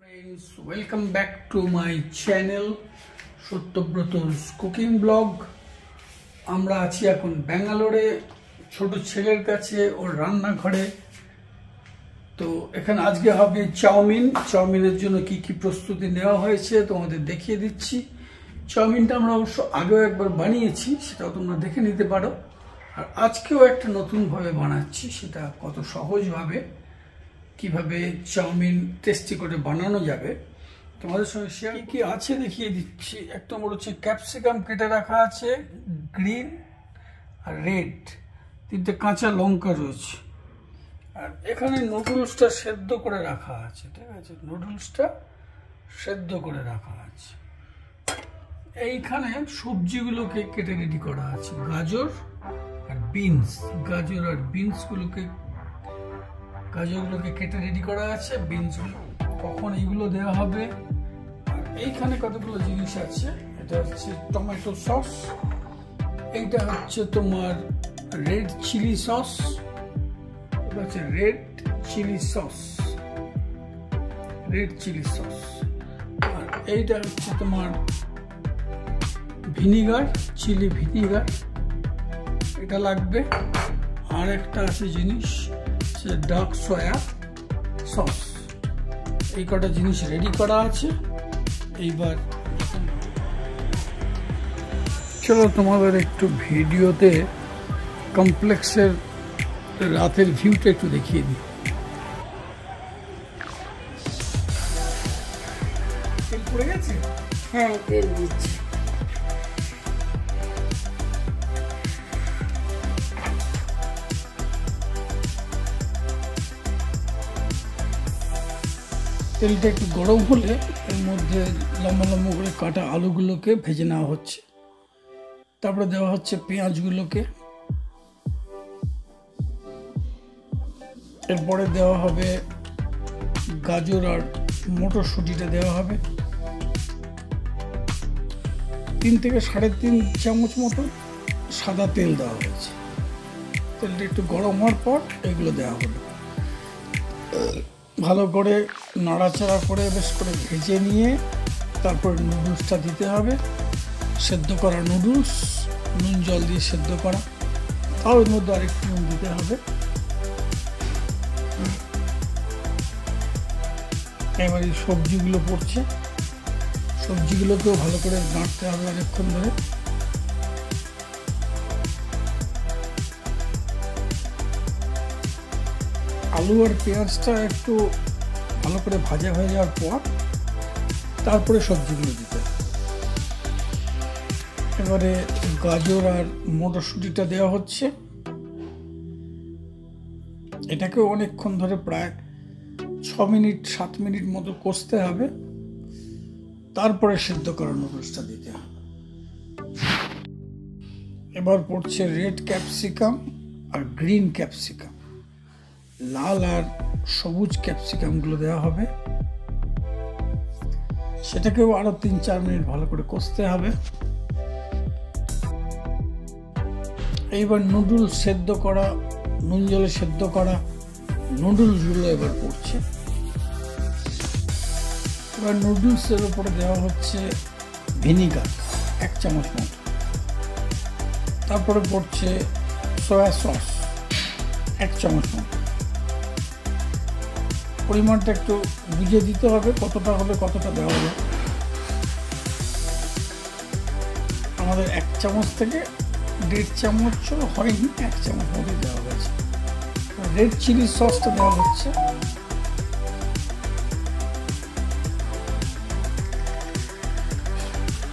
Friends, welcome back to my channel Satyabrata's cooking blog. আমরা আছি এখন ব্যাঙ্গালোরে ছোট ছেলের কাছে ওর রান্নাঘরে। তো এখানে আজকে হবে চাউমিনের জন্য কি কি প্রস্তুতি নেওয়া হয়েছে তোমাদের দেখিয়ে দিচ্ছি। চাউমিনটা আমরা অবশ্য আগেও একবার বানিয়েছি, সেটাও তোমরা দেখে নিতে পারো। আর আজকেও একটা নতুনভাবে বানাচ্ছি, সেটা কত সহজভাবে কিভাবে চাউমিন টেস্টি করে বানানো যাবে তোমাদের সঙ্গে শেয়ার কি আছে দেখিয়ে দিচ্ছি। এক নম্বর হচ্ছে ক্যাপসিকাম কেটে রাখা আছে, গ্রিন আর রেড, তিনটে কাঁচা লঙ্কা রয়েছে। আর এখানে নুডলসটা সেদ্ধ করে রাখা আছে, ঠিক আছে, নুডলসটা সেদ্ধ করে রাখা আছে। এইখানে সবজিগুলোকে কেটে রেডি করা আছে, গাজর আর বিনসগুলোকে কেটে রেডি করা আছে। বিনসগুলো কখন এইগুলো দেওয়া হবে। আর এইখানে কতগুলো জিনিস আছে, এটা হচ্ছে টমেটো সস, এইটা হচ্ছে তোমার রেড চিলি সস, এটা হচ্ছে রেড চিলি সস। আর এইটা হচ্ছে তোমার চিলি ভিনিগার, এটা লাগবে। আর একটা আছে জিনিস, ডার্ক সয়া সস। এই কটা জিনিস রেডি করা আছে। এইবার চলো তোমাদের একটু ভিডিওতে কমপ্লেক্সের রাতের ভিউটা একটু দেখিয়ে দিই। তেল পড়ে গেছে? হ্যাঁ, তেল দিচ্ছি। তেলটা একটু গরম হলে এর মধ্যে লম্বা লম্বা করে কাটা আলুগুলোকে ভেজে নেওয়া হচ্ছে। তারপরে দেওয়া হচ্ছে পেঁয়াজগুলোকে, এরপরে দেওয়া হবে গাজর আর মটরশুঁটিটা দেওয়া হবে। 3 থেকে 3.5 চামচ মতো সাদা তেল দেওয়া হয়েছে। তেলটা একটু গরম হওয়ার পর এগুলো দেওয়া হলো। ভালো করে নাড়াচাড়া করে বেশ করে ভেজে নিয়ে তারপর নুডলসটা দিতে হবে। সেদ্ধ করা নুডলস, নুন জল দিয়ে সেদ্ধ করা, তাও এর মধ্যে আরেকটু নুন দিতে হবে। এবার এই সবজিগুলো পড়ছে, সবজিগুলোকেও ভালো করে নাড়তে হবে অনেকক্ষণ ধরে। আলু আর পেঁয়াজটা একটু ভালো করে ভাজা হয়ে যাওয়ার পর তারপরে সবজিগুলো দিতে হবে। এবারে গাজর আর মটরশুঁটিটা দেওয়া হচ্ছে, এটাকেও অনেকক্ষণ ধরে প্রায় 6-7 মিনিট মতো কষতে হবে। তারপরে সিদ্ধ করা নুডলসটা দিতে হবে। এবার পড়ছে রেড ক্যাপসিকাম আর গ্রিন ক্যাপসিকাম, লাল আর সবুজ ক্যাপসিকামগুলো দেওয়া হবে। সেটাকেও আরো 3-4 মিনিট ভালো করে কষতে হবে। এইবার নুডলস সেদ্ধ করা, নুন জলে সেদ্ধ করা নুডলসগুলো এবার পড়ছে। এবার নুডলসের উপরে দেওয়া হচ্ছে ভিনিগার 1 চামচ মতো। তারপরে পড়ছে সয়া সস 1 চামচ মতো। পরিমাণটা একটু বুঝে দিতে হবে, কতটা হলে কতটা দেওয়া হবে। আমাদের 1 চামচ থেকে 1.5 চামচ হয়নি, 1 চামচ মতো দেওয়া হয়েছে। রেড চিলি সসটা দেওয়া হচ্ছে।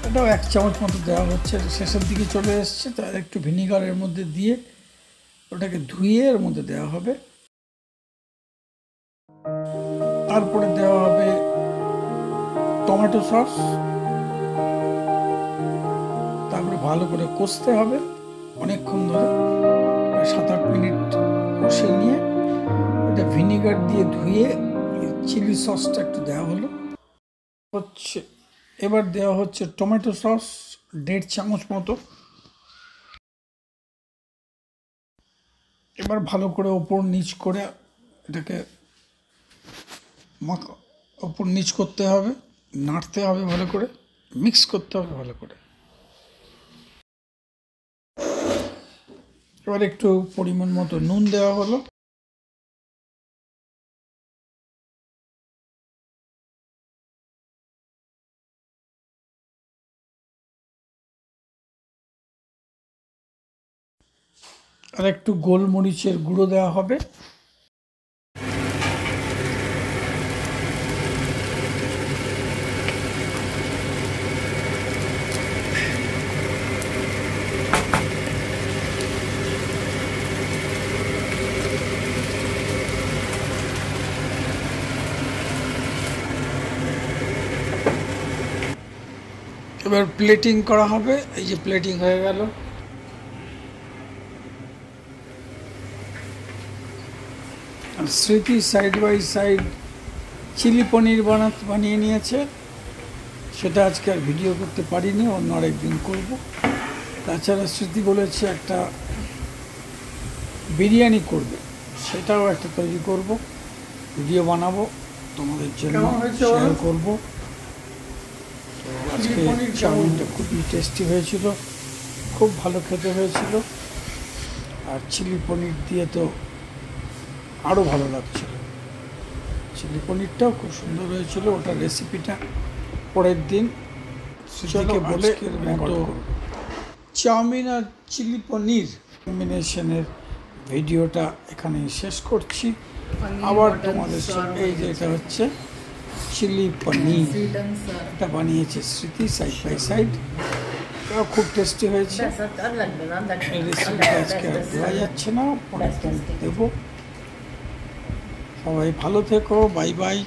এটাও 1 চামচ মতো দেওয়া হচ্ছে। শেষের দিকে চলে এসছে, তার একটু ভিনিগারের মধ্যে দিয়ে ওটাকে ধুয়ে এর মধ্যে দেওয়া হবে। তারপরে দেওয়া হবে টমেটো সস। তারপরে ভালো করে কষতে হবে অনেকক্ষণ ধরে, 7-8 মিনিট কষে নিয়ে এটা ভিনিগার দিয়ে ধুয়ে চিলি সসটা একটু দেওয়া হলো হচ্ছে। এবার দেওয়া হচ্ছে টমেটো সস 1.5 চামচ মতো। এবার ভালো করে ওপর নিচ করে এটাকে ওপর নিচ করতে হবে, নাড়তে হবে ভালো করে, মিক্স করতে হবে ভালো করে। এবার একটু পরিমাণ মতো নুন দেওয়া হলো। আর একটু গোলমরিচের গুঁড়ো দেওয়া হবে। এবার প্লেটিং করা হবে। এই যে প্লেটিং হয়ে গেল। আর স্মৃতি সাইড বাই সাইড চিলি পনির বানিয়ে নিয়েছে। সেটা আজকে আর ভিডিও করতে পারিনি, অন্য আরেকদিন করব। তাছাড়া স্মৃতি বলেছে একটা বিরিয়ানি করবে, সেটাও একটা তৈরি করব, ভিডিও বানাবো, তোমাদের জন্য শেয়ার করব। তো আজকে চাউমিনটা খুবই টেস্টি হয়েছিল, খুব ভালো খেতে হয়েছিল। আর চিলি পনির দিয়ে তো আরও ভালো লাগছিল। চিলি পনিরটাও খুব সুন্দর হয়েছিল। ওটার রেসিপিটা পরের দিন স্মৃতিকে বলে মতো চাউমিন আর চিলি পনির কম্বিনেশনের ভিডিওটা এখানে শেষ করছি। আবার তোমাদের সঙ্গে এই যে এটা হচ্ছে চিলি পনির, এটা বানিয়েছে স্মৃতি সাইড বাই সাইড। এটাও খুব টেস্টি হয়েছে। এই রেসিপিটা আজকে আর দেওয়া যাচ্ছে না, পরের দিন দেবো। সবাই ভালো থেকো, বাই বাই।